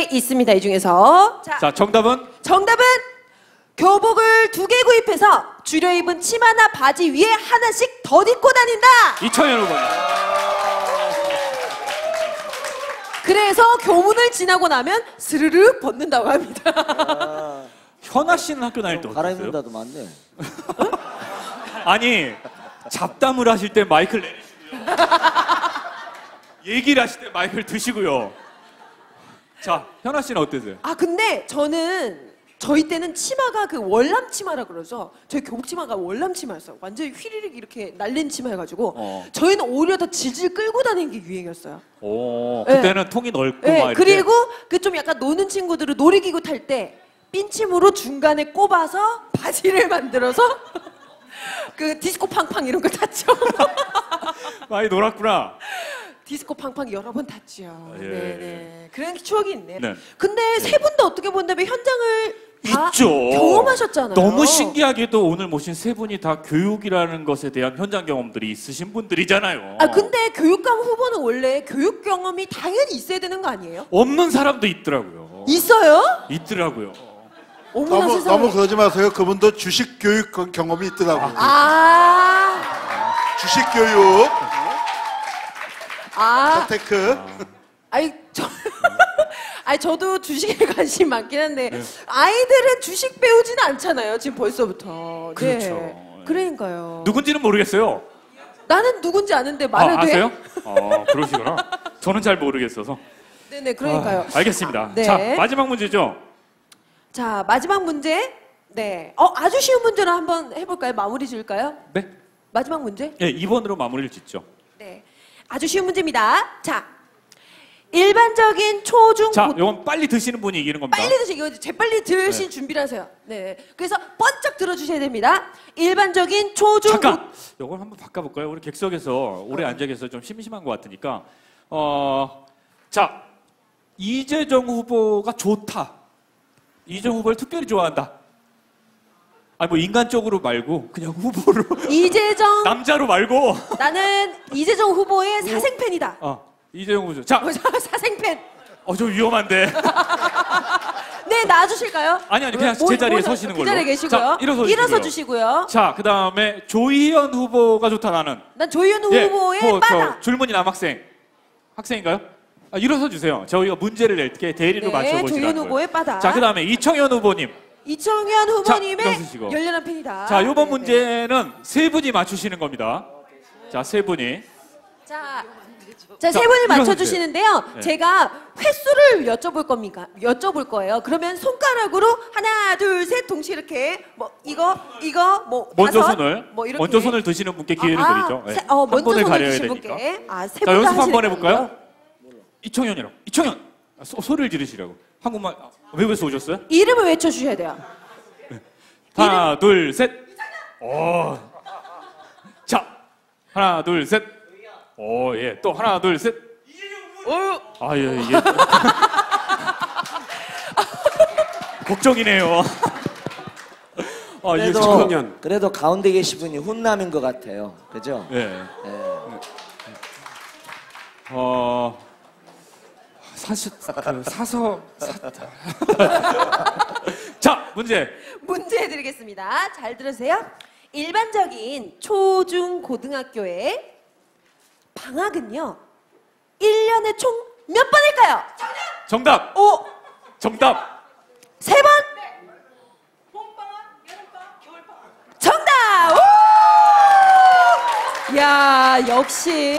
개 있습니다. 이 중에서. 자, 정답은? 정답은 교복을 2개 구입해서 줄여 입은 치마나 바지 위에 하나씩 덧 입고 다닌다. 이청현 후보님. 그래서 교문을 지나고 나면 스르륵 벗는다고 합니다. 현아 씨는 학교 다닐 때 갈아입는 어땠어요? 데도 많네. 아니, 잡담을 하실 때 마이크를 내리시고요. 얘기를 하실 때 마이크를 드시고요. 자, 현아 씨는 어땠어요? 아 근데 저희 때는 치마가 그 월남 치마라 그러죠. 저희 교복 치마가 월남 치마였어요. 완전히 휘리릭 이렇게 날린 치마여가지고 저희는 오히려 더 질질 끌고 다니는 게 유행이었어요. 오, 그때는 네. 통이 넓고 네, 막 이렇게. 그리고 그 좀 약간 노는 친구들은 놀이기구 탈 때 핀침으로 중간에 꼽아서 바지를 만들어서 그 디스코 팡팡 이런 거 탔죠. 많이 놀았구나. 디스코 팡팡 여러 번 탔죠. 예. 네네. 그런 추억이 있네. 네. 근데 세 분도 어떻게 본다면 현장을 다 있죠. 경험하셨잖아요. 너무 신기하게도 오늘 모신 세 분이 다 교육이라는 것에 대한 현장 경험들이 있으신 분들이잖아요. 아 근데 교육감 후보는 원래 교육 경험이 당연히 있어야 되는 거 아니에요? 없는 사람도 있더라고요. 있어요? 있더라고요. 어머나 세상에. 너무 그러지 마세요. 그분도 주식 교육 경험이 있더라고요. 주식 교육, 재테크. 아니 저도 주식에 관심 많긴 한데 아이들은 주식 배우지는 않잖아요. 지금 벌써부터. 그렇죠. 네. 그러니까요. 누군지는 모르겠어요. 나는 누군지 아는데 말해도 돼? 아세요? 그러시구나. 저는 잘 모르겠어서. 네네, 그러니까요. 알겠습니다. 네. 자, 마지막 문제죠. 자, 마지막 문제. 네. 아주 쉬운 문제로 한번 해볼까요? 마무리 지을까요? 네. 마지막 문제? 네, 2번으로 마무리를 짓죠. 네. 아주 쉬운 문제입니다. 자, 일반적인 초중 자, 이건 빨리 드시는 분이 이기는 겁니다. 빨리 드시고 재빨리 드실 준비를 하세요. 네. 그래서 번쩍 들어주셔야 됩니다. 일반적인 초중 잠깐! 이걸 한번 바꿔볼까요? 우리 객석에서 오래 앉아 계셔서 좀 심심한 것 같으니까. 자, 이재정 후보가 좋다. 이재정 후보를 특별히 좋아한다. 아니 뭐 인간적으로 말고 그냥 후보로. 이재정 남자로 말고. 나는 이재정 후보의 사생팬이다. 이재정 후보. 자, 사생팬. 좀 위험한데. 네, 나와주실까요? 아니 그냥 제 자리에 서시는 걸로. 그 자리에 계시고요. 자, 일어서 주시고요. 자, 그 다음에 조희연 후보가 좋다 나는. 난 조희연 후보의 빠다. 줄무늬 남학생. 학생인가요? 일어서 주세요. 저희가 문제를 낼 때 대리로 맞춰보시라는 거예요. 조희연 후보의 빠다. 자, 그 다음에 이청현 후보님. 이청현 후보님의 일어서시고. 열렬한 팬이다. 자, 이번 문제는 세 분이 맞추시는 겁니다. 자, 세 분이. 자, 세 분이 맞춰주시는데요. 네. 제가 횟수를 여쭤볼 거예요. 그러면 손가락으로 하나, 둘, 셋 동시에 이렇게 뭐 이거 뭐 먼저 다섯, 손을 뭐 이렇게. 먼저 손을 드시는 분께 기회를 드리죠. 네. 먼저 한 번을 손을 가려야 드신 되니까. 분께. 세 자, 분 다 연습 한번 하시는 해볼까요? 거예요? 이청현이랑. 이청현. 소리를 지르시라고. 한국말 외국에서 오셨어요? 이름을 외쳐주셔야 돼요. 하나, 둘, 셋. 자, 하나, 둘, 셋. 예. 또 하나, 둘, 셋. 예. 걱정이네요. 그래도 가운데 계신 분이 훈남인 것 같아요. 그죠? 네. 자, 문제 드리겠습니다. 잘 들으세요. 일반적인 초중 고등학교의 방학은요 1년에 총 몇 번일까요? 정답. 정답. 3번. 봄방학, 여름방학, 겨울방학. 정답. 오! 야, 역시.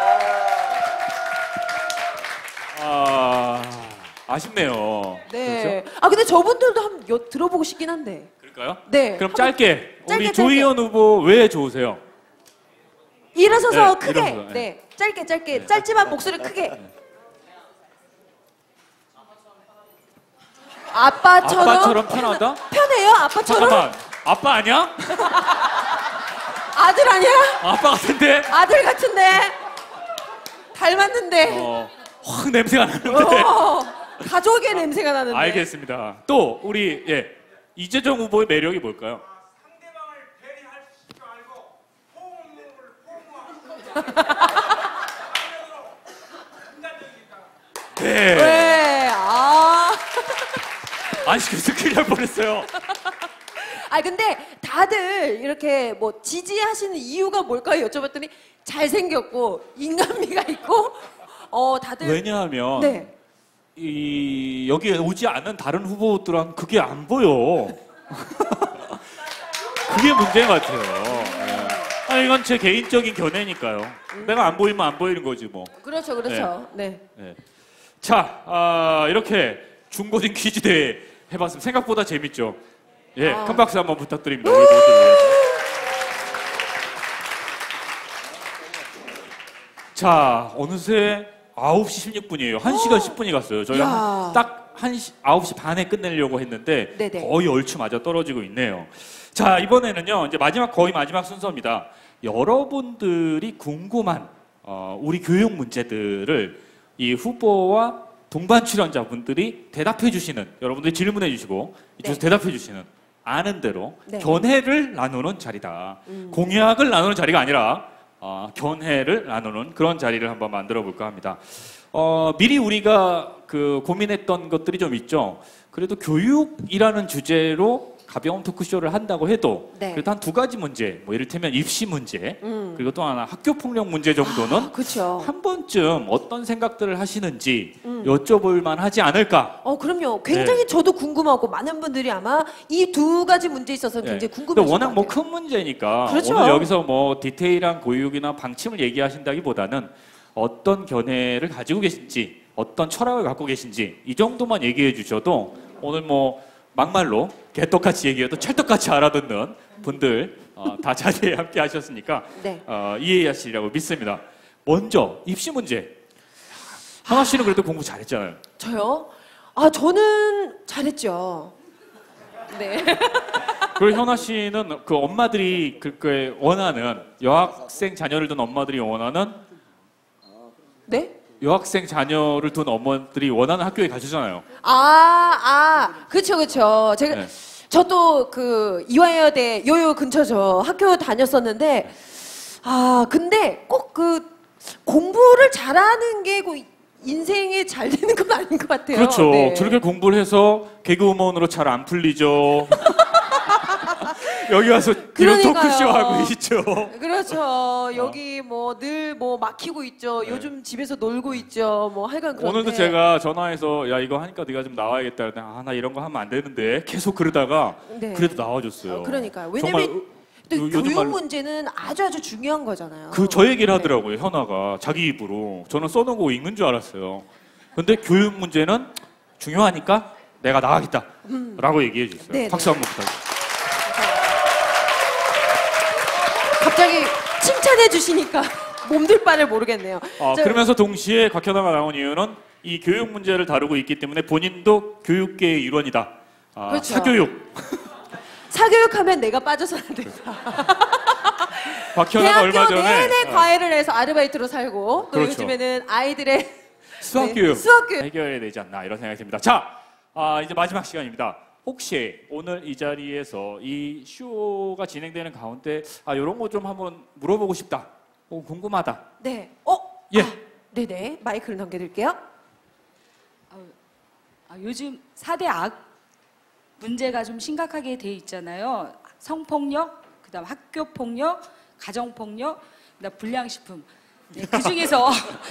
아쉽네요. 네. 그렇죠? 근데 저분들도 한번 들어보고 싶긴 한데. 그럴까요? 네. 그럼 짧게. 우리 짧게. 조희연 후보 왜 좋으세요? 일어서서 네, 크게. 일어서서, 네. 짧게. 짧지만 목소리 크게. 아빠처럼 편하다? 편해요? 아빠처럼? 잠깐만. 아빠 아니야? 아들 아니야? 아빠 같은데? 아들 같은데? 닮았는데? 확 냄새가 나는데. 가족의 냄새가 나는데. 알겠습니다. 또 우리 이재정 후보의 매력이 뭘까요? 상대방을 배려할 줄 알고 호응을 네. 네. 안 시켜서 큰일 날 뻔했어요. 아 근데 다들 이렇게 뭐 지지하시는 이유가 뭘까요? 여쭤봤더니 잘생겼고 인간미가 있고 다들 왜냐하면 네. 이 여기에 오지 않은 다른 후보들은 그게 안 보여. 그게 문제인 것 같아요. 네. 아, 이건 제 개인적인 견해니까요. 내가 안 보이면 안 보이는 거지 뭐. 그렇죠. 네. 네. 자, 이렇게 중고등 퀴즈 대회 해봤습니다. 생각보다 재밌죠. 예, 큰 박수 한번 부탁드립니다. 우리 모두 위해서. 자, 어느새 9시 16분이에요. 1시간 10분이 갔어요. 저희 야. 딱 9시 반에 끝내려고 했는데 네네. 거의 얼추 맞아 떨어지고 있네요. 자, 이번에는요. 이제 거의 마지막 순서입니다. 여러분들이 궁금한 우리 교육 문제들을 이 후보와 동반 출연자분들이 대답해 주시는, 여러분들이 질문해 주시고 이쪽에서 네. 대답해 주시는, 아는 대로 네. 견해를 나누는 자리다. 공약을 나누는 자리가 아니라 견해를 나누는 그런 자리를 한번 만들어 볼까 합니다. 미리 우리가 그 고민했던 것들이 좀 있죠. 그래도 교육이라는 주제로 가벼운 토크쇼를 한다고 해도 네. 그래도 한 두 가지 문제, 뭐 이를테면 입시 문제, 그리고 또 하나 학교 폭력 문제 정도는 그렇죠. 한 번쯤 어떤 생각들을 하시는지 여쭤볼 만하지 않을까. 그럼요. 굉장히 네. 저도 궁금하고 많은 분들이 아마 이 두 가지 문제에 있어서 굉장히 네. 궁금해질 근데 것 워낙 같아요. 뭐 큰 문제니까 그렇죠. 오늘 여기서 뭐 디테일한 교육이나 방침을 얘기하신다기보다는 어떤 견해를 가지고 계신지, 어떤 철학을 갖고 계신지 이 정도만 얘기해 주셔도 오늘 뭐 막말로 개떡같이 얘기해도 찰떡같이 알아듣는 분들 다 자리에 함께 하셨으니까 네. 이해하시리라고 믿습니다. 먼저 입시 문제. 하나 씨는 그래도 공부 잘했잖아요. 저요? 저는 잘했죠. 네. 그리고 현아 씨는 그 엄마들이 그렇게 원하는 여학생 자녀를 둔 엄마들이 원하는 네? 여학생 자녀를 둔 어머들이 원하는 학교에 가시잖아요. 그쵸. 제가, 네. 저도 그 이화여대 요요 근처 저 학교 다녔었는데, 근데 꼭 그 공부를 잘하는 게 인생에 잘 되는 건 아닌 것 같아요. 그렇죠. 네. 저렇게 공부를 해서 개그우먼으로 잘 안 풀리죠. 여기 와서 이런 그러니까요. 토크쇼 하고 있죠. 그렇죠. 여기 뭐 늘 뭐 막히고 있죠. 요즘 집에서 놀고 있죠. 뭐 하여간 그런데. 오늘도 제가 전화해서 야 이거 하니까 네가 좀 나와야겠다. 그랬더니 나 이런 거 하면 안 되는데 계속 그러다가 네. 그래도 나와줬어요. 그러니까요. 정말 왜냐면 또 요즘 교육 말로 문제는 아주 중요한 거잖아요. 저 얘기를 네. 하더라고요. 현아가 자기 입으로. 저는 써놓고 읽는 줄 알았어요. 근데 교육 문제는 중요하니까 내가 나가겠다 라고 얘기해 주셨어요. 네, 박수 한번 부탁드립니다. 갑자기 칭찬해 주시니까 몸둘 바를 모르겠네요. 그러면서 동시에 곽현아가 나온 이유는 이 교육 문제를 다루고 있기 때문에 본인도 교육계의 일원이다. 그렇죠. 사교육. 사교육하면 내가 빠져서는 안 된다. 곽현아가 얼마 대학교 전에 내내 과외를 해서 아르바이트로 살고 또 그렇죠. 요즘에는 아이들의 수학교육 수학교육. 해결해야 되지 않나 이런 생각이 듭니다. 자, 이제 마지막 시간입니다. 혹시 오늘 이 자리에서 이 쇼가 진행되는 가운데 이런 거 좀 한번 물어보고 싶다. 궁금하다. 네. 예. 네네. 마이크를 넘겨드릴게요. 요즘 4대 악 문제가 좀 심각하게 돼 있잖아요. 성폭력, 그다음 학교폭력, 가정폭력, 그다음 불량식품. 네, 그 중에서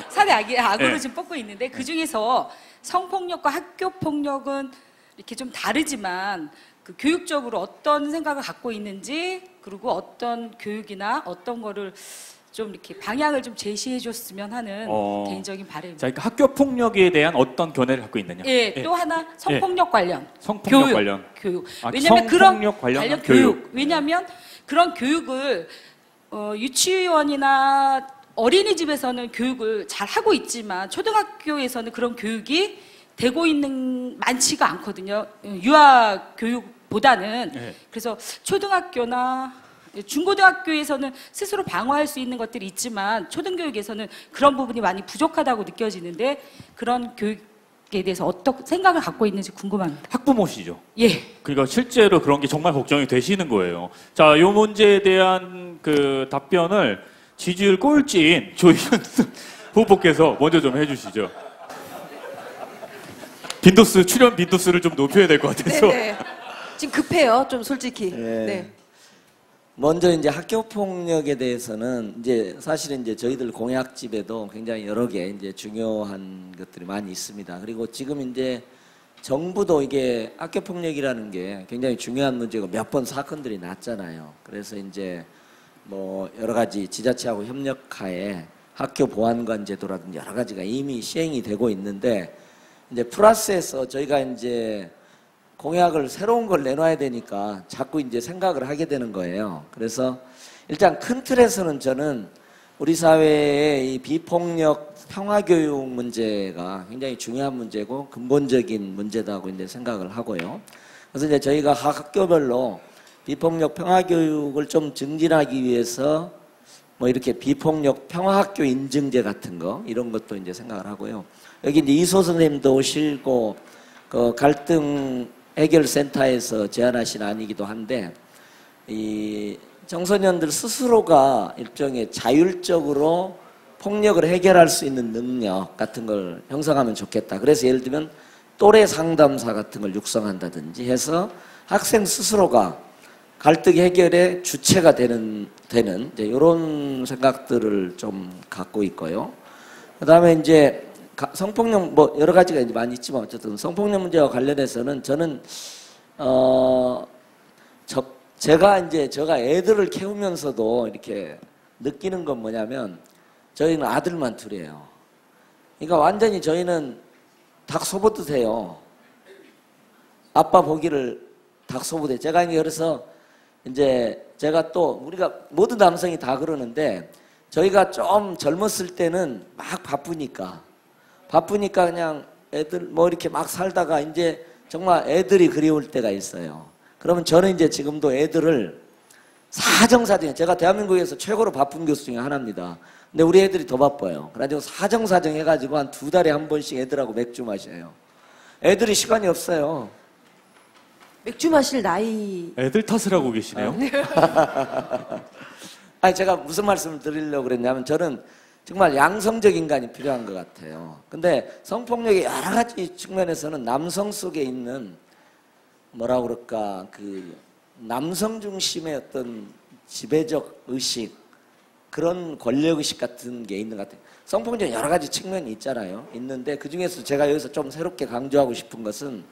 4대 악으로 네. 지금 뽑고 있는데 그 중에서 성폭력과 학교폭력은 이렇게 좀 다르지만 그 교육적으로 어떤 생각을 갖고 있는지 그리고 어떤 교육이나 어떤 거를 좀 이렇게 방향을 좀 제시해 줬으면 하는 개인적인 바람입니다. 자, 그러니까 학교 폭력에 대한 어떤 견해를 갖고 있느냐? 예, 또 하나 성폭력 관련 성폭력 교육, 관련. 교육. 아, 왜냐하면 성폭력 관련 교육. 왜냐하면 그런 교육을 유치원이나 어린이집에서는 교육을 잘 하고 있지만 초등학교에서는 그런 교육이 되고 있는 많지가 않거든요. 유아 교육보다는. 네. 그래서 초등학교나 중고등학교에서는 스스로 방어할 수 있는 것들이 있지만 초등교육에서는 그런 부분이 많이 부족하다고 느껴지는데 그런 교육에 대해서 어떤 생각을 갖고 있는지 궁금합니다. 학부모시죠. 예. 그러니까 실제로 그런 게 정말 걱정이 되시는 거예요. 자, 이 문제에 대한 그 답변을 지지율 꼴찌인 조희연 후보께서 먼저 좀 해주시죠. 빈도수 출연 빈도수를 좀 높여야 될 것 같아서. 네네. 지금 급해요, 좀 솔직히. 네. 네. 먼저 이제 학교 폭력에 대해서는 이제 사실은 이제 저희들 공약집에도 굉장히 여러 개 이제 중요한 것들이 많이 있습니다. 그리고 지금 이제 정부도 이게 학교 폭력이라는 게 굉장히 중요한 문제고 몇 번 사건들이 났잖아요. 그래서 이제 뭐 여러 가지 지자체하고 협력하에 학교 보안관 제도라든지 여러 가지가 이미 시행이 되고 있는데 이제 플러스해서 저희가 이제 공약을 새로운 걸 내놔야 되니까 자꾸 이제 생각을 하게 되는 거예요. 그래서 일단 큰 틀에서는 저는 우리 사회의 이 비폭력 평화교육 문제가 굉장히 중요한 문제고 근본적인 문제다고 이제 생각을 하고요. 그래서 이제 저희가 학교별로 비폭력 평화교육을 좀 증진하기 위해서 뭐 이렇게 비폭력 평화학교 인증제 같은 거 이런 것도 이제 생각을 하고요. 여기 이제 이소 선생님도 오시고 그 갈등 해결센터에서 제안하신 안이기도 한데 이 청소년들 스스로가 일종의 자율적으로 폭력을 해결할 수 있는 능력 같은 걸 형성하면 좋겠다. 그래서 예를 들면 또래 상담사 같은 걸 육성한다든지 해서 학생 스스로가 갈등 해결의 주체가 되는 이제 이런 생각들을 좀 갖고 있고요. 그다음에 이제 성폭력 뭐 여러 가지가 이제 많이 있지만 어쨌든 성폭력 문제와 관련해서는 저는 제가 애들을 키우면서도 이렇게 느끼는 건 뭐냐면 저희는 아들만 둘이에요. 그러니까 완전히 저희는 닭 소보듯 해요. 아빠 보기를 닭 소보듯. 제가 그래서 이제 제가 또 우리가 모든 남성이 다 그러는데 저희가 좀 젊었을 때는 막 바쁘니까 그냥 애들 뭐 이렇게 막 살다가 이제 정말 애들이 그리울 때가 있어요. 그러면 저는 이제 지금도 애들을 사정사정 제가 대한민국에서 최고로 바쁜 교수 중에 하나입니다. 근데 우리 애들이 더 바빠요. 그래가지고 사정사정 해가지고 한 2달에 한 번씩 애들하고 맥주 마셔요. 애들이 시간이 없어요. 맥주 마실 나이. 애들 탓을 하고 계시네요. 아니 제가 무슨 말씀을 드리려고 그랬냐면 저는 정말 양성적 인간이 필요한 것 같아요. 근데 성폭력의 여러 가지 측면에서는 남성 속에 있는 뭐라 그럴까 그 남성 중심의 어떤 지배적 의식 그런 권력 의식 같은 게 있는 것 같아요. 성폭력 여러 가지 측면이 있잖아요. 있는데 그 중에서 제가 여기서 좀 새롭게 강조하고 싶은 것은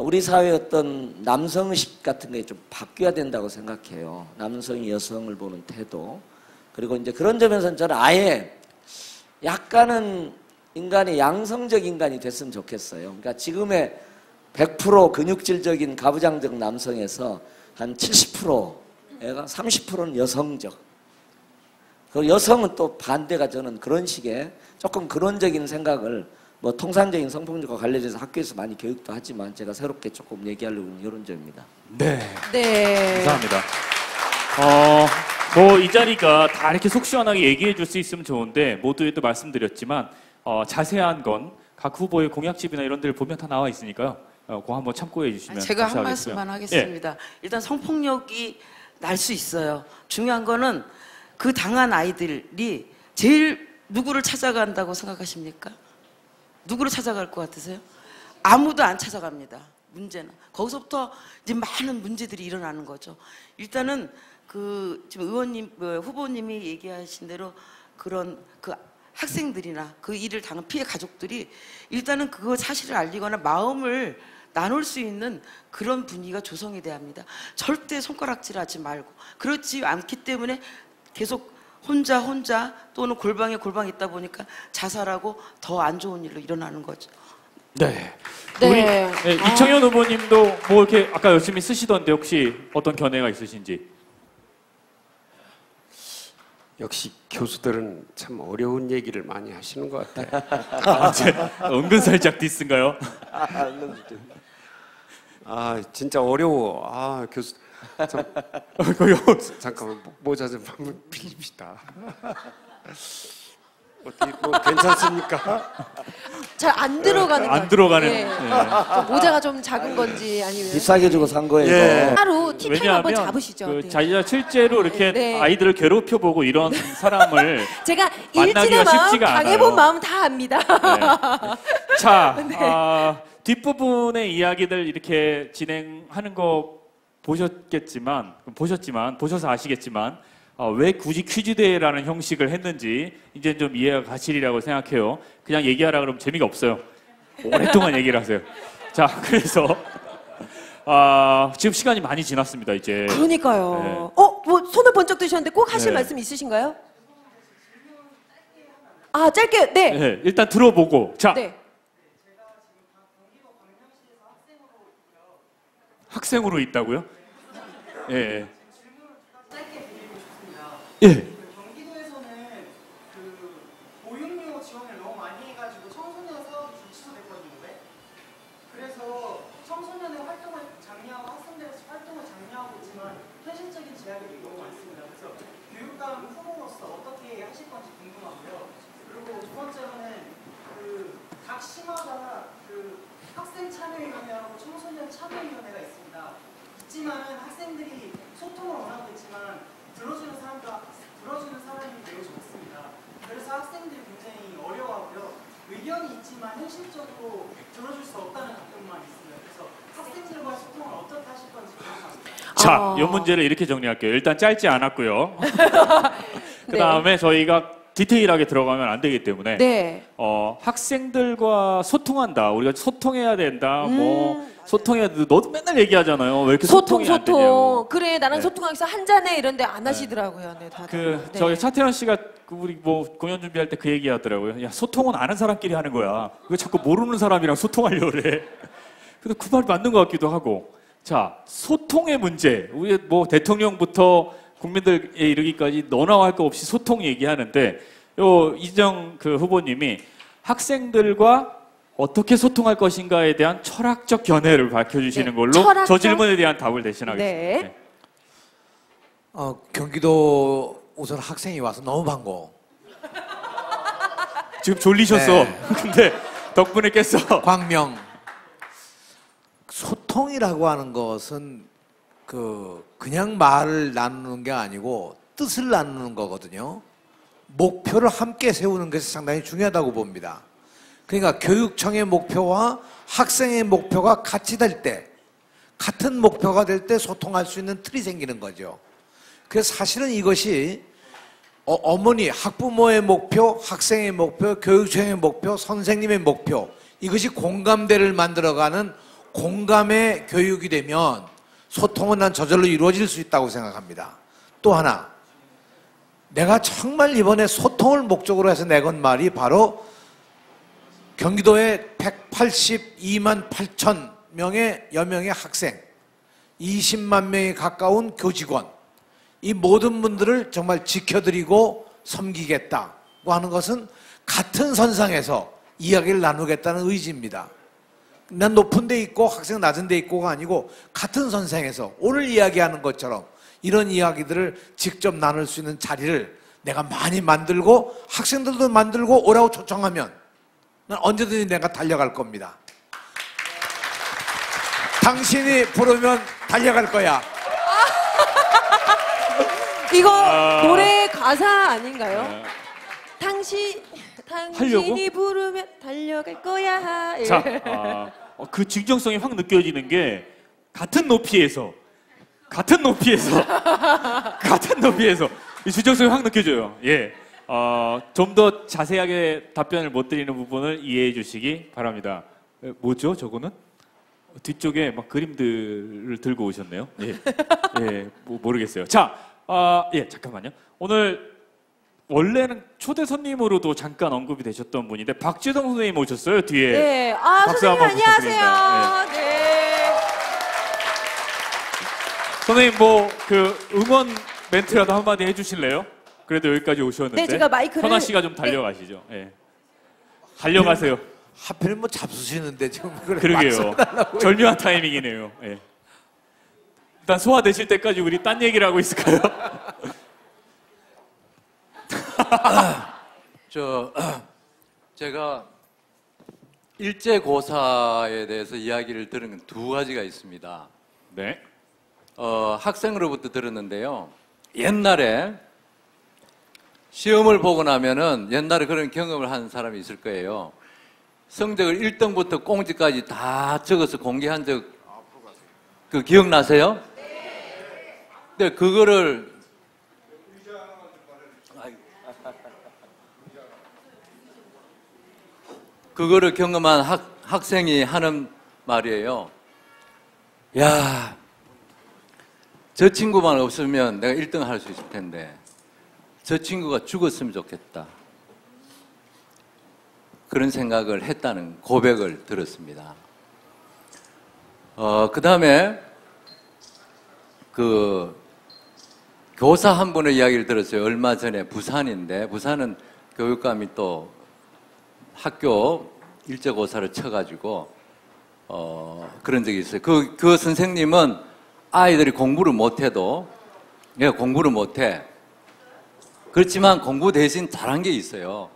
우리 사회의 어떤 남성 의식 같은 게 좀 바뀌어야 된다고 생각해요. 남성이 여성을 보는 태도. 그리고 이제 그런 점에서는 저는 아예 약간은 인간이 양성적 인간이 됐으면 좋겠어요. 그러니까 지금의 100% 근육질적인 가부장적 남성에서 한 70%가 30%는 여성적. 그 여성은 또 반대가 저는 그런 식의 조금 근원적인 생각을 뭐 통상적인 성폭력과 관련해서 학교에서 많이 교육도 하지만 제가 새롭게 조금 얘기하려고 하는 이런 점입니다. 네. 네. 감사합니다. 뭐 이 자리가 다 이렇게 속 시원하게 얘기해 줄 수 있으면 좋은데 모두에도 말씀드렸지만 자세한 건 각 후보의 공약집이나 이런 데를 보면 다 나와 있으니까요. 그거 한번 참고해 주시면 제가 한 감사하겠고요. 말씀만 하겠습니다. 일단 성폭력이 날 수 있어요. 중요한 거는 그 당한 아이들이 제일 누구를 찾아간다고 생각하십니까? 누구를 찾아갈 것 같으세요? 아무도 안 찾아갑니다. 문제는 거기서부터 이제 많은 문제들이 일어나는 거죠. 일단은 그 지금 의원님 후보님이 얘기하신 대로 그런 그 학생들이나 그 일을 당한 피해 가족들이 일단은 그거 사실을 알리거나 마음을 나눌 수 있는 그런 분위기가 조성이 돼야 합니다. 절대 손가락질하지 말고 그렇지 않기 때문에 계속 혼자 또는 골방에 있다 보니까 자살하고 더 안 좋은 일로 일어나는 거죠. 네. 네. 우리 이청현 후보님도 뭐 이렇게 아까 열심히 쓰시던데 혹시 어떤 견해가 있으신지? 역시 교수들은 참 어려운 얘기를 많이 하시는 것 같아요. 은근 살짝 디스인가요? 진짜 어려워. 교수 잠깐만 모자 좀 한번 빌립시다. 어떻게 뭐 괜찮습니까? 잘 안 들어가는 것 안 같아요. 들어가는. 예. 좀 모자가 좀 작은 건지 아니면 비싸게 주고 산 거예요. 예. 이거. 하루 티타임 한번 왜냐하면 잡으시죠. 그 네. 자기가 실제로 이렇게 네. 아이들을 괴롭혀 보고 이런 사람을 제가 만나기가 일진의 마음, 쉽지가 강해본 않아요. 마음 다 압니다. 네. 자, 네. 뒷부분의 이야기들 이렇게 진행하는 거 보셔서 아시겠지만 왜 굳이 퀴즈 대회라는 형식을 했는지 이제 좀 이해가 가시리라고 생각해요. 그냥 얘기하라 그러면 재미가 없어요. 오랫동안 얘기를 하세요. 자, 그래서 지금 시간이 많이 지났습니다. 이제. 그러니까요. 네. 뭐 손을 번쩍 드셨는데 꼭 하실 네. 말씀 있으신가요? 아, 짧게. 네. 네, 일단 들어보고 자. 네. 학생으로 있다고요? 예. 예. 경기도에서는 그 보육료 지원을 너무 많이 해가지고 청소년 사업이 좀 취소됐거든요. 왜? 그래서 청소년의 활동을 장려하고 학생들의 활동을 장려하고 있지만 현실적인 제약이 너무 많습니다. 그래서 교육감 후보로서 어떻게 하실 건지 궁금하고요. 그리고 두 번째로는 그 각 시마다 그 학생 참여위원회하고 청소년 참여위원회가 있습니다. 있지만은 학생들이 소통을 원하고 있지만 들어주는 사람이 매우 적습니다. 그래서 학생들이 굉장히 어려워하고요. 의견이 있지만 현실적으로 들어줄 수 없다는 답변만 있습니다. 그래서 학생들과 소통을 어떻게 하실 건지 궁금합니다. 자, 이 문제를 이렇게 정리할게요. 일단 짧지 않았고요. 그 다음에 저희가 디테일하게 들어가면 안 되기 때문에 네. 학생들과 소통한다. 우리가 소통해야 된다. 뭐 소통해야 돼. 너도 맨날 얘기하잖아요. 왜 이렇게 소통이 안 되냐고. 그래, 나랑 네. 소통하기 위해서 한 잔에 이런데 안 하시더라고요. 네, 다들. 네. 저희 차태현 씨가 우리 뭐 공연 준비할 때 그 얘기 하더라고요. 야, 소통은 아는 사람끼리 하는 거야. 왜 자꾸 모르는 사람이랑 소통하려고 그래. 근데 그 말이 맞는 것 같기도 하고. 자, 소통의 문제. 우리 뭐 대통령부터 국민들에 이르기까지 너나 할 거 없이 소통 얘기하는데 이정 그 후보님이 학생들과 어떻게 소통할 것인가에 대한 철학적 견해를 밝혀주시는 네, 걸로 철학적? 저 질문에 대한 답을 대신하겠습니다. 네. 네. 경기도 우선 학생이 와서 너무 반가워. 지금 졸리셨어. 네. 근데 덕분에 깼어. 광명. 소통이라고 하는 것은 그냥 말을 나누는 게 아니고 뜻을 나누는 거거든요. 목표를 함께 세우는 것이 상당히 중요하다고 봅니다. 그러니까 교육청의 목표와 학생의 목표가 같이 될 때, 같은 목표가 될 때 소통할 수 있는 틀이 생기는 거죠. 그래서 사실은 이것이 어머니, 학부모의 목표, 학생의 목표, 교육청의 목표, 선생님의 목표, 이것이 공감대를 만들어가는 공감의 교육이 되면 소통은 난 저절로 이루어질 수 있다고 생각합니다. 또 하나, 내가 정말 이번에 소통을 목적으로 해서 내건 말이 바로 경기도의 182만 8천 여 명의 학생, 20만 명에 가까운 교직원, 이 모든 분들을 정말 지켜드리고 섬기겠다고 하는 것은 같은 선상에서 이야기를 나누겠다는 의지입니다. 난 높은 데 있고 학생 낮은 데 있고가 아니고 같은 선상에서 오늘 이야기하는 것처럼 이런 이야기들을 직접 나눌 수 있는 자리를 내가 많이 만들고 학생들도 만들고 오라고 초청하면 난 언제든지 내가 달려갈 겁니다. 당신이 부르면 달려갈 거야. 이거 노래 가사 아닌가요? 네. 당신이 하려고? 부르면 달려갈 거야. 예. 자, 그 진정성이 확 느껴지는 게 같은 높이에서 이 진정성이 확 느껴져요. 예, 좀 더 자세하게 답변을 못 드리는 부분을 이해해 주시기 바랍니다. 뭐죠, 저거는? 뒤쪽에 막 그림들을 들고 오셨네요. 예, 예, 모르겠어요. 자, 예, 잠깐만요. 오늘 원래는 초대 손님으로도 잠깐 언급이 되셨던 분인데 박지성 선생님 오셨어요, 뒤에. 네. 박수 선생님 한번 부탁드립니다. 안녕하세요. 네. 선생님 뭐 그 응원 멘트라도 한마디 해주실래요? 그래도 여기까지 오셨는데. 네, 제가 마이크를- 현아 씨가 좀 달려가시죠. 예. 달려가세요. 하필 뭐 잡수시는데 지금 그러게요. 절묘한 타이밍이네요. 예. 일단 소화되실 때까지 우리 딴 얘기를 하고 있을까요? 제가 일제고사에 대해서 이야기를 들은 건 두 가지가 있습니다. 네. 학생으로부터 들었는데요. 옛날에 시험을 보고 나면은 옛날에 그런 경험을 한 사람이 있을 거예요. 성적을 1등부터 꽁지까지 다 적어서 공개한 적 그 기억나세요? 네. 그거를 경험한 학생이 하는 말이에요. 야, 저 친구만 없으면 내가 1등 할 수 있을 텐데 저 친구가 죽었으면 좋겠다. 그런 생각을 했다는 고백을 들었습니다. 그 다음에 그 교사 한 분의 이야기를 들었어요. 얼마 전에 부산인데 부산은 교육감이 또 학교 일제고사를 쳐가지고 그런 적이 있어요. 그 선생님은 아이들이 공부를 못해도 공부를 못해. 그렇지만 공부 대신 잘한 게 있어요.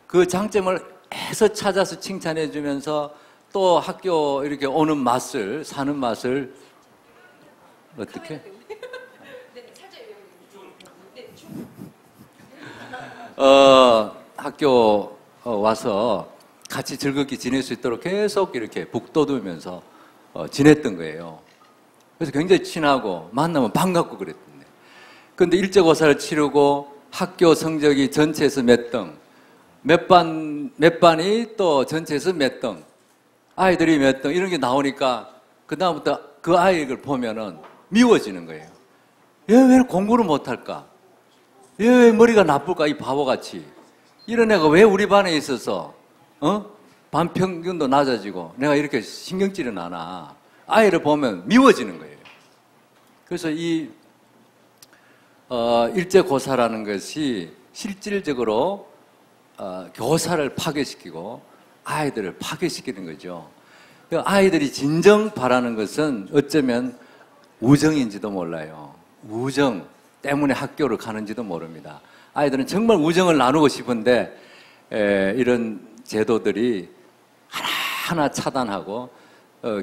그 장점을 해서 찾아서 칭찬해 주면서 또 학교 이렇게 오는 맛을 사는 맛을 어떻게? 학교 와서 같이 즐겁게 지낼 수 있도록 계속 이렇게 북돋우면서 지냈던 거예요. 그래서 굉장히 친하고 만나면 반갑고 그랬던데. 그런데 일제고사를 치르고 학교 성적이 전체에서 몇 등, 몇 반이 또 전체에서 몇 등, 아이들이 몇 등 이런 게 나오니까 그 다음부터 그 아이를 보면은 미워지는 거예요. 얘 왜 공부를 못할까? 얘 왜 머리가 나쁠까? 이 바보같이. 이런 애가 왜 우리 반에 있어서 반 평균도 낮아지고 내가 이렇게 신경질이 나나. 아이를 보면 미워지는 거예요. 그래서 이 일제고사라는 것이 실질적으로 교사를 파괴시키고 아이들을 파괴시키는 거죠. 아이들이 진정 바라는 것은 어쩌면 우정인지도 몰라요. 우정 때문에 학교를 가는지도 모릅니다. 아이들은 정말 우정을 나누고 싶은데 이런 제도들이 하나하나 차단하고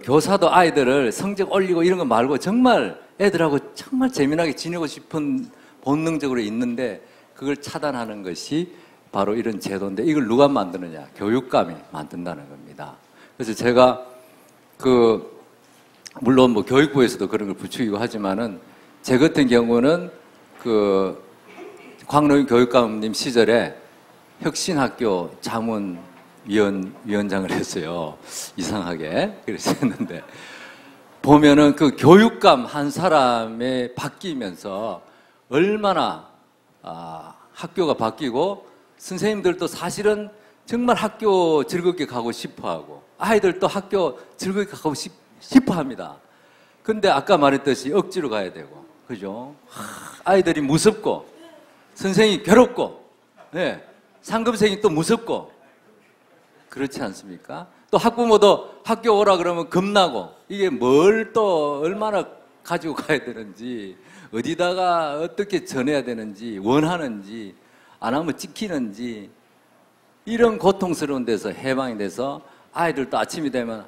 교사도 아이들을 성적 올리고 이런 거 말고 정말 애들하고 정말 재미나게 지내고 싶은 본능적으로 있는데 그걸 차단하는 것이 바로 이런 제도인데 이걸 누가 만드느냐? 교육감이 만든다는 겁니다. 그래서 제가 물론 뭐 교육부에서도 그런 걸 부추기고 하지만은 제 같은 경우는 광노인 교육감님 시절에 혁신학교 자문위원장을 했어요. 이상하게. 그래서 했는데 보면은 그 교육감 한 사람에 바뀌면서 얼마나 학교가 바뀌고 선생님들도 사실은 정말 학교 즐겁게 가고 싶어하고 아이들도 학교 즐겁게 가고 싶어 합니다. 근데 아까 말했듯이 억지로 가야 되고 그죠? 아이들이 무섭고 선생님이 괴롭고 상급생이 또 무섭고 그렇지 않습니까? 또 학부모도 학교 오라 그러면 겁나고 이게 뭘 또 얼마나 가지고 가야 되는지 어디다가 어떻게 전해야 되는지 원하는지 안 하면 찍히는지 이런 고통스러운 데서 해방이 돼서 아이들도 아침이 되면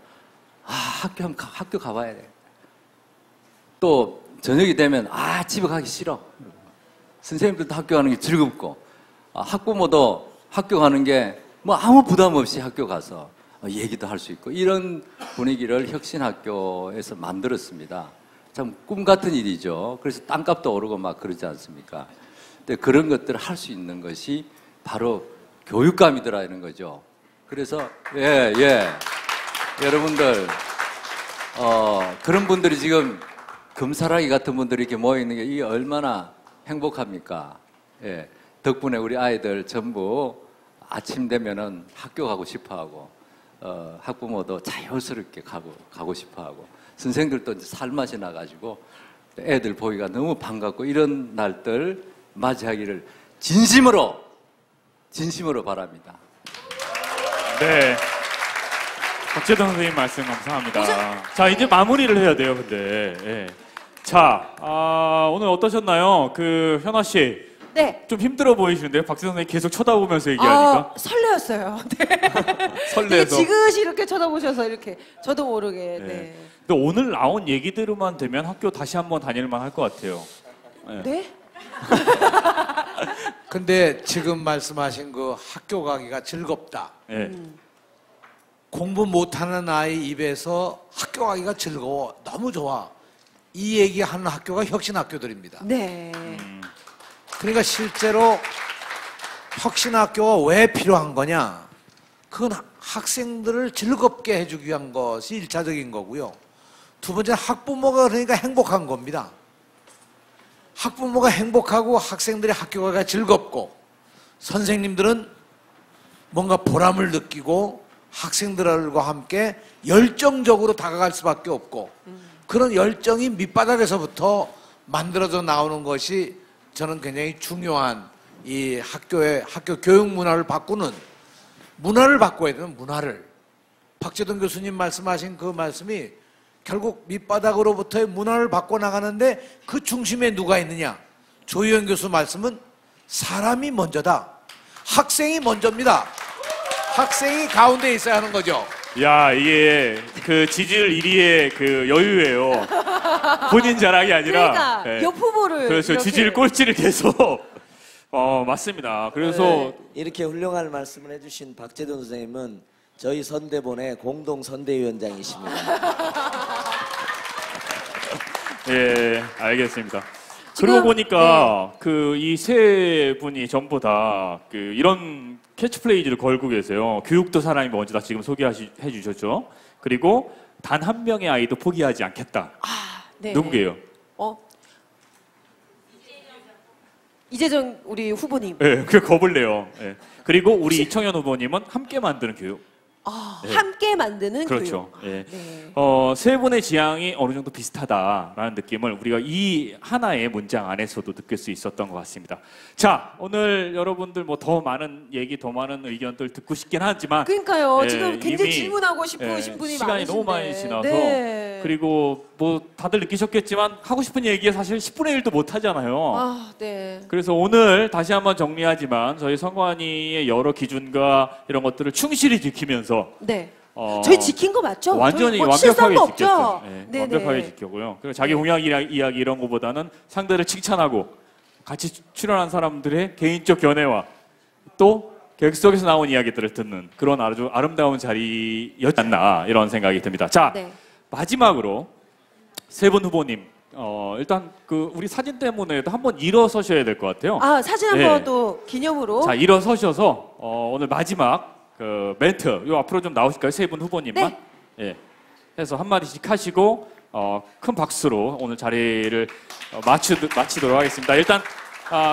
학교 가봐야 돼. 또 저녁이 되면 집에 가기 싫어. 선생님들도 학교 가는 게 즐겁고 학부모도 학교 가는 게 뭐 아무 부담 없이 학교 가서 얘기도 할 수 있고 이런 분위기를 혁신학교에서 만들었습니다. 참 꿈 같은 일이죠. 그래서 땅값도 오르고 막 그러지 않습니까? 근데 그런 것들을 할 수 있는 것이 바로 교육감이더라는 거죠. 그래서 여러분들 그런 분들이 지금 금사라기 같은 분들이 이렇게 모여 있는 게 이게 얼마나 행복합니까? 덕분에 우리 아이들 전부 아침 되면은 학교 가고 싶어하고 학부모도 자연스럽게 가고 싶어하고 선생들도 이제 살맛이 나가지고 애들 보기가 너무 반갑고 이런 날들 맞이하기를 진심으로 바랍니다. 네. 박재동 선생님 말씀 감사합니다. 자, 이제 마무리를 해야 돼요, 근데. 자, 오늘 어떠셨나요? 현아 씨, 네. 좀 힘들어 보이시는데요? 박세 선생님 계속 쳐다보면서 얘기하니까. 설레었어요. 네. 되게 설레서. 지그시 이렇게 쳐다보셔서 이렇게 저도 모르게. 네. 근데 오늘 나온 얘기대로만 되면 학교 다시 한번 다닐만 할 것 같아요. 네? 근데 지금 말씀하신 그 학교 가기가 즐겁다. 네. 공부 못하는 아이 입에서 학교 가기가 즐거워. 너무 좋아. 이 얘기하는 학교가 혁신학교들입니다. 네. 그러니까 실제로 혁신학교가 왜 필요한 거냐? 그건 학생들을 즐겁게 해주기 위한 것이 1차적인 거고요. 두 번째는 학부모가 그러니까 행복한 겁니다. 학부모가 행복하고 학생들의 학교 가기가 즐겁고 선생님들은 뭔가 보람을 느끼고 학생들과 함께 열정적으로 다가갈 수밖에 없고 그런 열정이 밑바닥에서부터 만들어져 나오는 것이 저는 굉장히 중요한 이 학교 교육 문화를 바꾸는 문화를 바꿔야 되는 문화를 박재동 교수님 말씀하신 그 말씀이 결국 밑바닥으로부터의 문화를 바꿔나가는데 그 중심에 누가 있느냐? 조희연 교수 말씀은 사람이 먼저다. 학생이 먼저입니다. 학생이 가운데 있어야 하는 거죠. 야, 이게 그 지지율 1위의 그 여유예요. 본인 자랑이 아니라. 그러니까 옆 후보를 그래서 이렇게. 지지율 꼴찌를 계속. 맞습니다. 그래서 네, 이렇게 훌륭한 말씀을 해주신 박재동 선생님은 저희 선대본의 공동 선대위원장이십니다. 예, 알겠습니다. 그러고 보니까 그 이 세 분이 전부 다 그 이런 캐치프레이즈를 걸고 계세요. 교육도 사람이 먼저다 지금 소개해 주셨죠. 그리고 단 한 명의 아이도 포기하지 않겠다. 네. 누구게요? 이재정 우리 후보님. 예, 그 겁을 내요. 예. 그리고 우리 이청현 후보님은 함께 만드는 교육. 네. 함께 만드는 그렇죠. 교육. 예. 네. 세 분의 지향이 어느 정도 비슷하다라는 느낌을 우리가 이 하나의 문장 안에서도 느낄 수 있었던 것 같습니다. 자, 오늘 여러분들 뭐 더 많은 얘기, 더 많은 의견들 듣고 싶긴 하지만 그러니까요. 예, 지금 굉장히 이미, 질문하고 싶으신 예, 분이 시간이 많으신데. 너무 많이 지나서 네. 그리고 뭐 다들 느끼셨겠지만 하고 싶은 얘기에 사실 10분의 1도 못 하잖아요. 네. 그래서 오늘 다시 한번 정리하지만 저희 선관위의 여러 기준과 이런 것들을 충실히 지키면서 네. 저희 지킨 거 맞죠? 완전히 저희 뭐 완벽하게 실수한 거 지켰죠. 없죠? 네, 네네. 완벽하게 지켰고요. 그리고 자기 공약 이야기 이런 거보다는 상대를 칭찬하고 같이 출연한 사람들의 개인적 견해와 또 객석에서 나온 이야기들을 듣는 그런 아주 아름다운 자리였지 않나 이런 생각이 듭니다. 자, 네. 마지막으로 세 분 후보님 일단 그 우리 사진 때문에도 한번 일어서셔야 될 것 같아요. 사진 한번 네. 또 기념으로. 자, 일어서셔서 오늘 마지막 그 멘트 요 앞으로 좀 나오실까요? 세 분 후보님만. 네. 예. 해서 한 마디씩 하시고 큰 박수로 오늘 자리를 마치도록 하겠습니다. 일단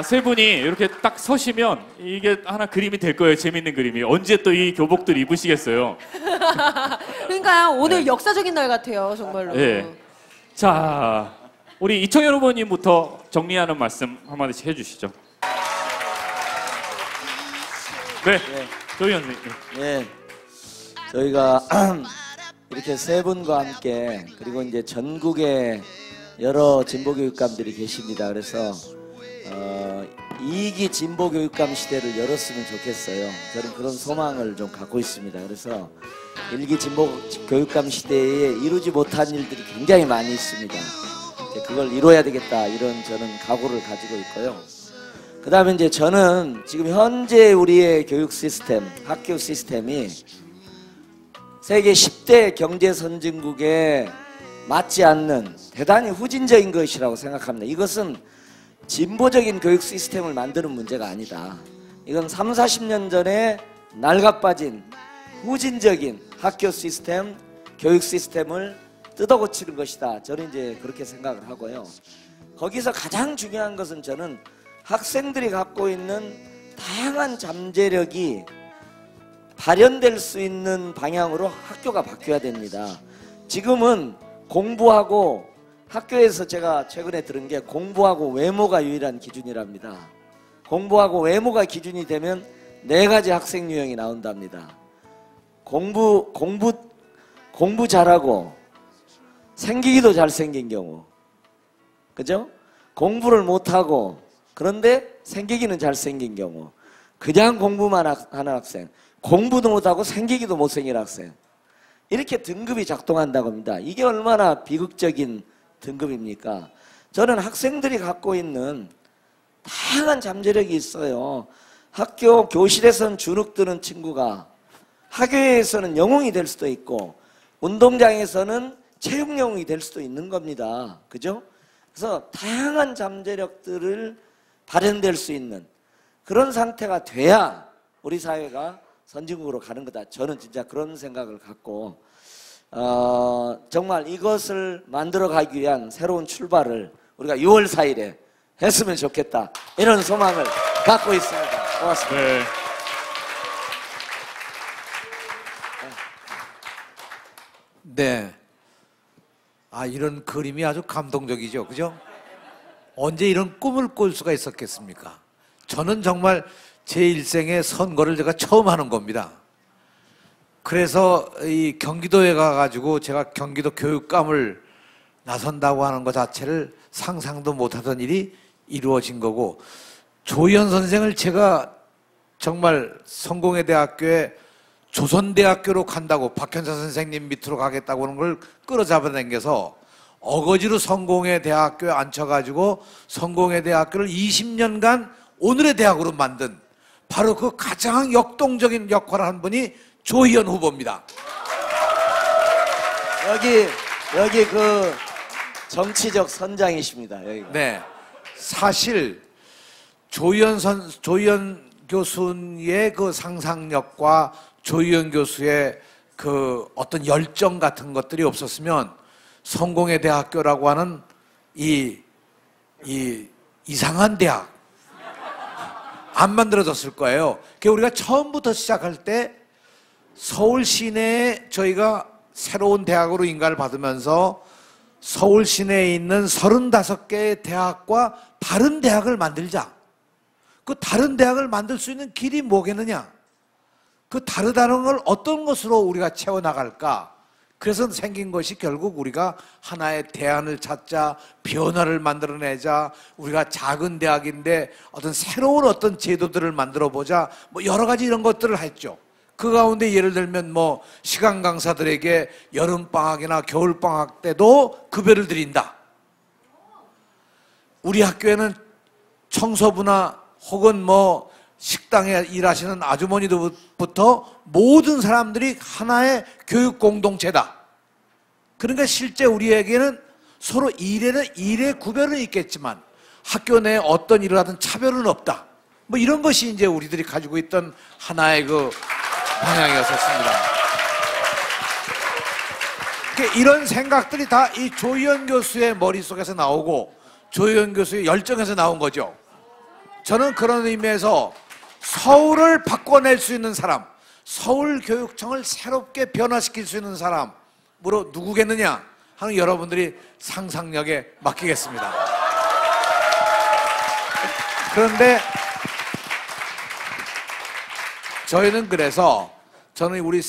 세 분이 이렇게 딱 서시면 이게 하나 그림이 될 거예요. 재밌는 그림이. 언제 또 이 교복들 입으시겠어요? 그러니까 오늘 네. 역사적인 날 같아요, 정말로. 예. 자, 우리 이청현 후보님부터 정리하는 말씀 한마디씩 해주시죠. 네, 조희연 선생님. 네, 저희가 이렇게 세 분과 함께 그리고 이제 전국에 여러 진보교육감들이 계십니다. 그래서 2기 진보교육감 시대를 열었으면 좋겠어요. 저는 그런 소망을 좀 갖고 있습니다. 그래서 1기 진보교육감 시대에 이루지 못한 일들이 굉장히 많이 있습니다. 그걸 이뤄야 되겠다 이런 저는 각오를 가지고 있고요. 그 다음에 이제 저는 지금 현재 우리의 교육 시스템, 학교 시스템이 세계 10대 경제 선진국에 맞지 않는 대단히 후진적인 것이라고 생각합니다. 이것은 진보적인 교육 시스템을 만드는 문제가 아니다. 이건 3, 40년 전에 낡아빠진 후진적인 학교 시스템, 교육 시스템을 뜯어고치는 것이다. 저는 이제 그렇게 생각을 하고요. 거기서 가장 중요한 것은 저는 학생들이 갖고 있는 다양한 잠재력이 발현될 수 있는 방향으로 학교가 바뀌어야 됩니다. 지금은 공부하고 학교에서 제가 최근에 들은 게 공부하고 외모가 유일한 기준이랍니다. 공부하고 외모가 기준이 되면 4가지 학생 유형이 나온답니다. 공부 잘하고 생기기도 잘생긴 경우, 그죠? 공부를 못하고 그런데 생기기는 잘생긴 경우, 그냥 공부만 하는 학생, 공부도 못하고 생기기도 못생긴 학생, 이렇게 등급이 작동한다고 합니다. 이게 얼마나 비극적인 등급입니까? 저는 학생들이 갖고 있는 다양한 잠재력이 있어요. 학교 교실에서는 주눅드는 친구가 학교에서는 영웅이 될 수도 있고 운동장에서는 체육 영웅이 될 수도 있는 겁니다. 그죠? 그래서 다양한 잠재력들을 발현될 수 있는 그런 상태가 돼야 우리 사회가 선진국으로 가는 거다. 저는 진짜 그런 생각을 갖고 정말 이것을 만들어 가기 위한 새로운 출발을 우리가 6월 4일에 했으면 좋겠다. 이런 소망을 갖고 있습니다. 고맙습니다. 네. 네. 아, 이런 그림이 아주 감동적이죠. 그죠? 언제 이런 꿈을 꿀 수가 있었겠습니까? 저는 정말 제 일생에 선거를 제가 처음 하는 겁니다. 그래서 이 경기도에 가가지고 제가 경기도 교육감을 나선다고 하는 것 자체를 상상도 못하던 일이 이루어진 거고, 조희연 선생을 제가 정말 성공회대학교에 조선대학교로 간다고 박현사 선생님 밑으로 가겠다고 하는 걸 끌어잡아당겨서 어거지로 성공회대학교에 앉혀가지고 성공회대학교를 20년간 오늘의 대학으로 만든 바로 그 가장 역동적인 역할을 한 분이 조희연 후보입니다. 여기 그 정치적 선장이십니다. 여기가. 네, 사실 조희연 교수의 그 상상력과 조희연 교수의 그 어떤 열정 같은 것들이 없었으면 성공의 대학교라고 하는 이 이상한 대학 안 만들어졌을 거예요. 우리가 처음부터 시작할 때 서울 시내에 저희가 새로운 대학으로 인가를 받으면서 서울 시내에 있는 35개의 대학과 다른 대학을 만들자. 그 다른 대학을 만들 수 있는 길이 뭐겠느냐? 그 다르다는 걸 어떤 것으로 우리가 채워나갈까? 그래서 생긴 것이 결국 우리가 하나의 대안을 찾자, 변화를 만들어내자, 우리가 작은 대학인데 어떤 새로운 어떤 제도들을 만들어 보자, 뭐 여러 가지 이런 것들을 했죠. 그 가운데 예를 들면 뭐 시간 강사들에게 여름방학이나 겨울방학 때도 급여를 드린다. 우리 학교에는 청소부나 혹은 뭐 식당에 일하시는 아주머니들부터 모든 사람들이 하나의 교육 공동체다. 그러니까 실제 우리에게는 서로 일의 구별은 있겠지만 학교 내에 어떤 일을 하든 차별은 없다. 뭐 이런 것이 이제 우리들이 가지고 있던 하나의 그 방향이었었습니다. 이런 생각들이 다 이 조희연 교수의 머릿속에서 나오고 조희연 교수의 열정에서 나온 거죠. 저는 그런 의미에서 서울을 바꿔낼 수 있는 사람, 서울교육청을 새롭게 변화시킬 수 있는 사람으로 누구겠느냐 하는 여러분들이 상상력에 맡기겠습니다. 그런데 저희는 그래서 저는 우리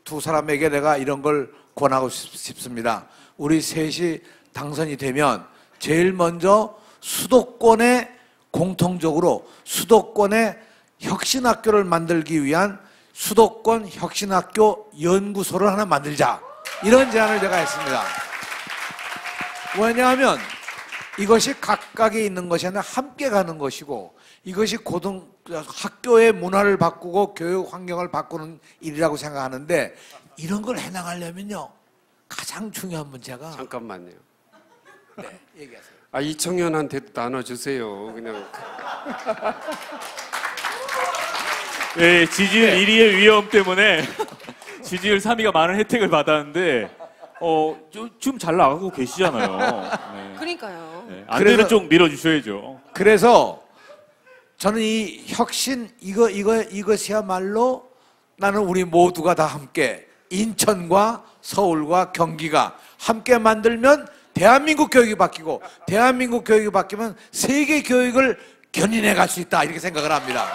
두 사람에게 내가 이런 걸 권하고 싶습니다. 우리 셋이 당선이 되면 제일 먼저 수도권에 공통적으로 수도권에 혁신학교를 만들기 위한 수도권 혁신학교 연구소를 하나 만들자. 이런 제안을 제가 했습니다. 왜냐하면 이것이 각각에 있는 것이 아니라 함께 가는 것이고 이것이 학교의 문화를 바꾸고 교육 환경을 바꾸는 일이라고 생각하는데 이런 걸 해나가려면요. 가장 중요한 문제가 잠깐만요. 네, 얘기하세요. 이 청년한테도 나눠주세요. 그냥. 네, 지지율 1위의 위험 때문에 지지율 3위가 많은 혜택을 받았는데 좀 잘 나가고 계시잖아요. 네. 그러니까요. 네, 안 되면 좀 밀어주셔야죠. 그래서 저는 이 혁신 이것이야말로 나는 우리 모두가 다 함께 인천과 서울과 경기가 함께 만들면 대한민국 교육이 바뀌고 대한민국 교육이 바뀌면 세계 교육을 견인해 갈 수 있다 이렇게 생각을 합니다.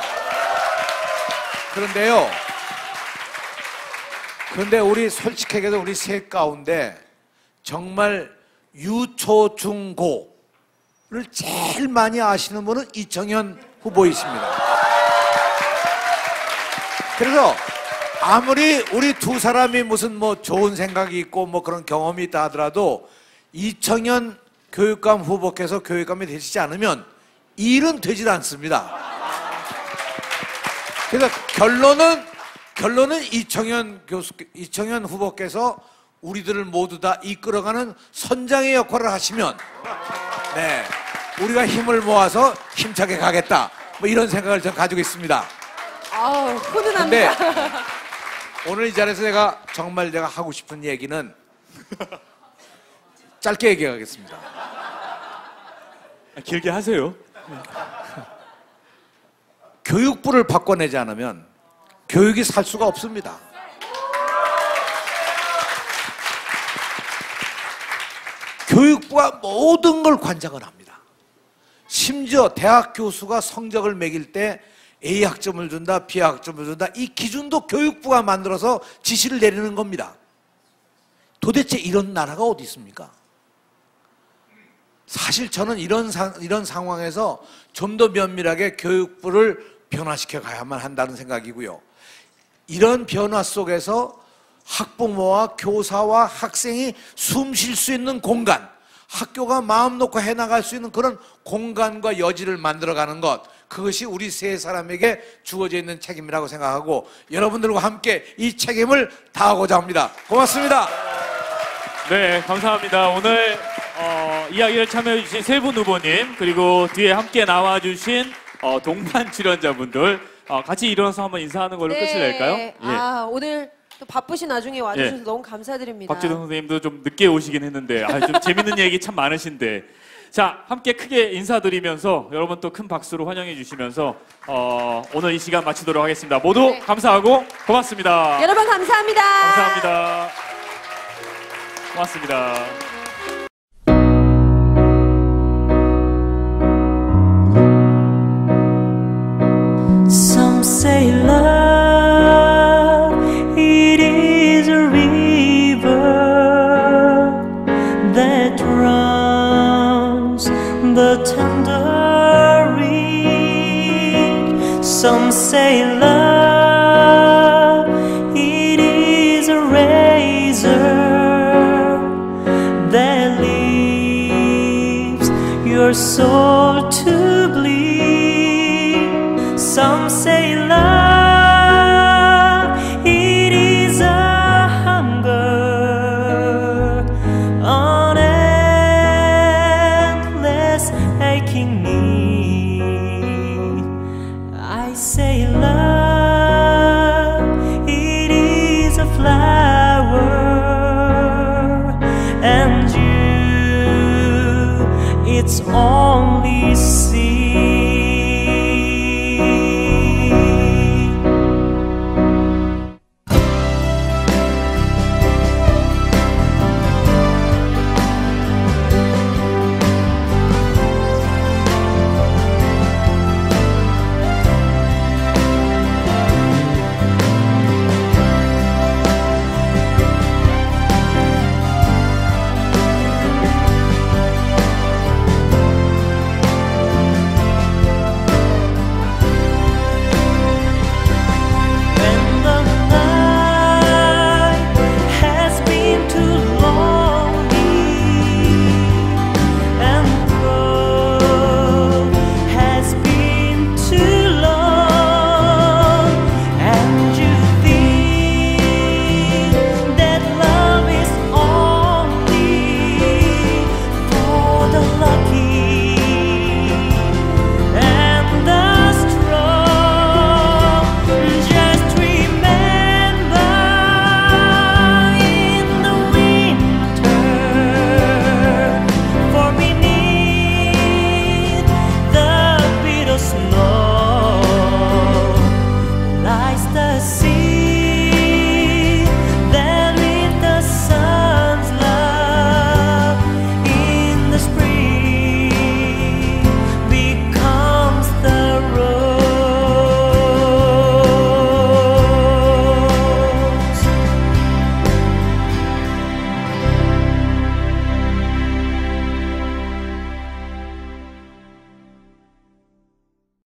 그런데 우리 솔직하게도 우리 셋 가운데 정말 유초중고를 제일 많이 아시는 분은 이청현 후보이십니다. 그래서 아무리 우리 두 사람이 무슨 뭐 좋은 생각이 있고 뭐 그런 경험이 있다 하더라도 이청현 교육감 후보께서 교육감이 되시지 않으면 일은 되질 않습니다. 그래서 결론은 이청현 후보께서 우리들을 모두 다 이끌어가는 선장의 역할을 하시면 네, 우리가 힘을 모아서 힘차게 가겠다. 뭐 이런 생각을 저는 가지고 있습니다. 아우, 훈훈합니다. 근데 오늘 이 자리에서 제가 하고 싶은 얘기는 짧게 얘기하겠습니다. 길게 하세요. 교육부를 바꿔내지 않으면 교육이 살 수가 없습니다. 교육부가 모든 걸 관장을 합니다. 심지어 대학 교수가 성적을 매길 때 A 학점을 준다, B 학점을 준다, 이 기준도 교육부가 만들어서 지시를 내리는 겁니다. 도대체 이런 나라가 어디 있습니까? 사실 저는 이런 상황에서 좀 더 면밀하게 교육부를 변화시켜 가야만 한다는 생각이고요. 이런 변화 속에서 학부모와 교사와 학생이 숨 쉴 수 있는 공간, 학교가 마음 놓고 해나갈 수 있는 그런 공간과 여지를 만들어가는 것, 그것이 우리 세 사람에게 주어져 있는 책임이라고 생각하고 여러분들과 함께 이 책임을 다하고자 합니다. 고맙습니다. 네, 감사합니다. 오늘 이야기를 참여해주신 세 분 후보님, 그리고 뒤에 함께 나와주신 동반 출연자분들 같이 일어나서 한번 인사하는 걸로 끝을 낼까요? 예. 아, 오늘 또 바쁘신 와중에 와주셔서 예. 너무 감사드립니다. 박재동 선생님도 좀 늦게 오시긴 했는데 좀 재밌는 얘기 참 많으신데, 자, 함께 크게 인사드리면서 여러분 또 큰 박수로 환영해 주시면서 오늘 이 시간 마치도록 하겠습니다. 모두 네. 감사하고 고맙습니다. 여러분 감사합니다. 감사합니다. 고맙습니다. Some say love, it is a river that runs the tender reed. Some say love, it is a razor that leaves your soul to bleed. Some say love, it is a hunger, an endless aching need. I say love, it is a flower, and you, it's only